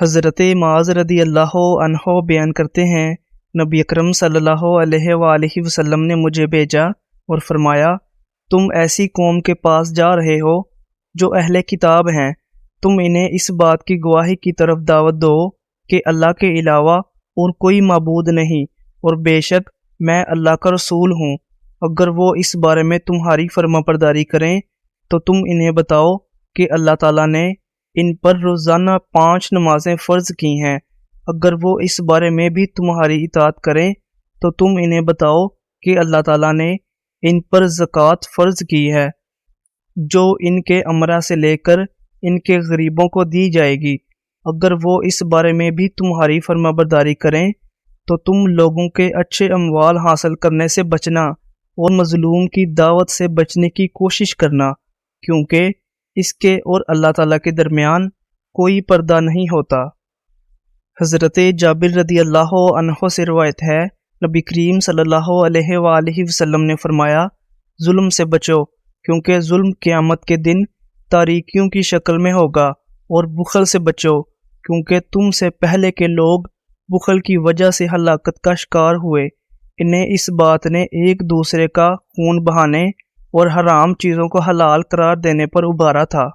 حضرت معاذ رضی اللہ عنہ بیان کرتے ہیں، نبی اکرم صلی اللہ علیہ وآلہ وسلم نے مجھے بھیجا اور فرمایا، تم ایسی قوم کے پاس جا رہے ہو جو اہل کتاب ہیں، تم انہیں اس بات کی گواہی کی طرف دعوت دو کہ اللہ کے علاوہ اور کوئی معبود نہیں، اور بے شک میں اللہ کا رسول ہوں۔ اگر وہ اس بارے میں تمہاری فرما برداری کریں تو تم انہیں بتاؤ کہ اللہ تعالیٰ نے ان پر روزانہ 5 نمازیں فرض کی ہیں۔ اگر وہ اس بارے میں بھی تمہاری اطاعت کریں تو تم انہیں بتاؤ کہ اللہ تعالیٰ نے ان پر زکوٰۃ فرض کی ہے، جو ان کے امرا سے لے کر ان کے غریبوں کو دی جائے گی۔ اگر وہ اس بارے میں بھی تمہاری فرما برداری کریں تو تم لوگوں کے اچھے اموال حاصل کرنے سے بچنا اور مظلوم کی دعوت سے بچنے کی کوشش کرنا، کیونکہ اس کے اور اللہ تعالیٰ کے درمیان کوئی پردہ نہیں ہوتا۔ حضرت جابر رضی اللہ عنہ سے روایت ہے، نبی کریم صلی اللہ علیہ وآلہ وسلم نے فرمایا، ظلم سے بچو، کیونکہ ظلم قیامت کے دن تاریکیوں کی شکل میں ہوگا، اور بخل سے بچو، کیونکہ تم سے پہلے کے لوگ بخل کی وجہ سے ہلاکت کا شکار ہوئے۔ انہیں اس بات نے ایک دوسرے کا خون بہانے اور حرام چیزوں کو حلال قرار دینے پر ابھارا تھا۔